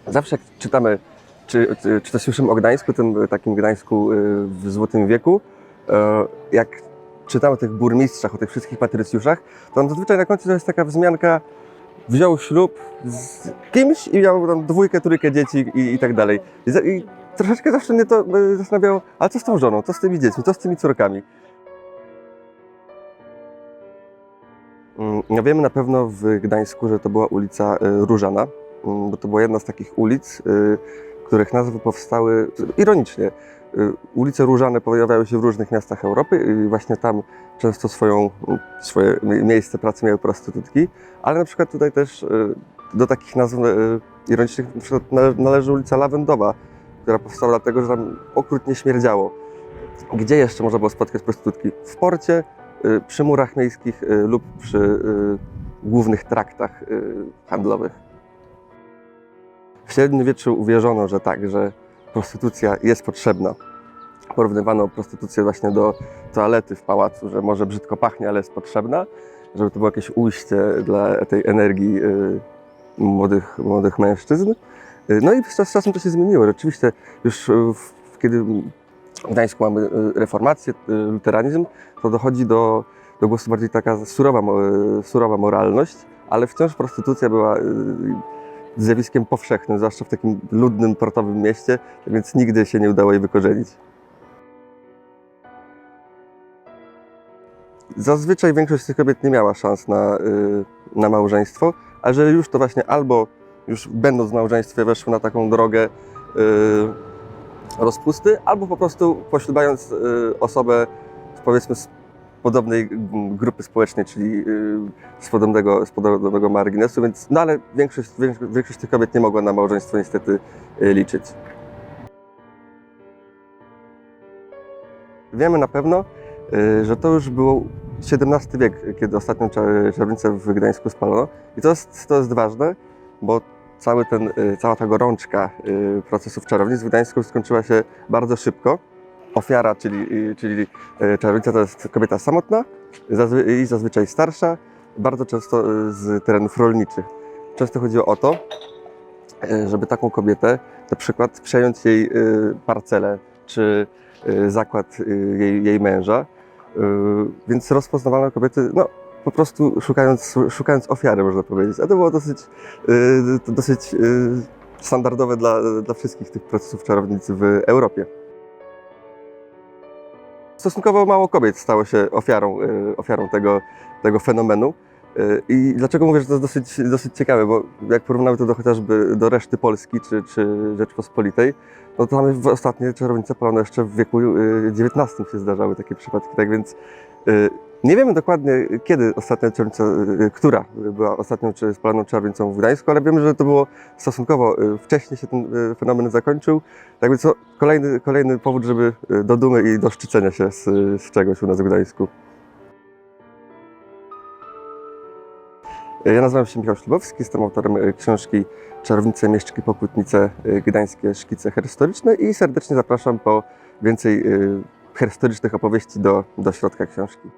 Zawsze jak czytamy, czy to słyszymy o Gdańsku, tym takim Gdańsku w Złotym wieku, jak czytamy o tych burmistrzach, o tych wszystkich patrycjuszach, to zazwyczaj na końcu to jest taka wzmianka: wziął ślub z kimś i miał tam dwójkę, trójkę dzieci i tak dalej. I troszeczkę zawsze mnie to zastanawiało, ale co z tą żoną, co z tymi dziećmi, co z tymi córkami? Wiemy na pewno w Gdańsku, że to była ulica Różana, bo to była jedna z takich ulic, których nazwy powstały ironicznie. Ulice Różane pojawiały się w różnych miastach Europy i właśnie tam często swoje miejsce pracy miały prostytutki, ale na przykład tutaj też do takich nazw ironicznych na przykład należy ulica Lawendowa, która powstała dlatego, że tam okrutnie śmierdziało. Gdzie jeszcze można było spotkać prostytutki? W porcie, przy murach miejskich lub przy głównych traktach handlowych. W średniowieczu uwierzono, że tak, że prostytucja jest potrzebna. Porównywano prostytucję właśnie do toalety w pałacu, że może brzydko pachnie, ale jest potrzebna, żeby to było jakieś ujście dla tej energii młodych mężczyzn. No i z czasem to się zmieniło. Rzeczywiście już kiedy w Gdańsku mamy reformację, luteranizm, to dochodzi do głosu bardziej taka surowa moralność, ale wciąż prostytucja była zjawiskiem powszechnym, zwłaszcza w takim ludnym, portowym mieście, więc nigdy się nie udało jej wykorzenić. Zazwyczaj większość z tych kobiet nie miała szans na małżeństwo, a jeżeli już, to właśnie albo już będąc w małżeństwie weszły na taką drogę rozpusty, albo po prostu poślubając osobę, powiedzmy, z podobnej grupy społecznej, czyli z podobnego marginesu, więc no ale większość tych kobiet nie mogła na małżeństwo niestety liczyć. Wiemy na pewno, że to już był XVII wiek, kiedy ostatnią czarownicę w Gdańsku spalono. I to jest ważne, bo cała ta gorączka procesów czarownic w Gdańsku skończyła się bardzo szybko. Ofiara, czyli czarownica, to jest kobieta samotna i zazwyczaj starsza, bardzo często z terenów rolniczych. Często chodziło o to, żeby taką kobietę na przykład przejąć jej parcelę czy zakład jej męża, więc rozpoznawano kobiety, no, po prostu szukając ofiary, można powiedzieć. A to było dosyć standardowe dla wszystkich tych procesów czarownic w Europie. Stosunkowo mało kobiet stało się ofiarą tego fenomenu. I dlaczego mówię, że to jest dosyć ciekawe, bo jak porównamy to chociażby do reszty Polski czy Rzeczpospolitej, no to tam ostatnie czarownice palone jeszcze w wieku XIX się zdarzały takie przypadki, tak więc nie wiemy dokładnie, kiedy ostatnia czarownica, która była ostatnią spaloną czarownicą w Gdańsku, ale wiemy, że to było stosunkowo wcześnie się ten fenomen zakończył. Tak więc kolejny powód, żeby do dumy i do szczycenia się z czegoś u nas w Gdańsku. Ja nazywam się Michał Ślubowski, jestem autorem książki Czarownice, Mieszczki, Pokutnice, Gdańskie szkice herystoryczne i serdecznie zapraszam po więcej herystorycznych opowieści do środka książki.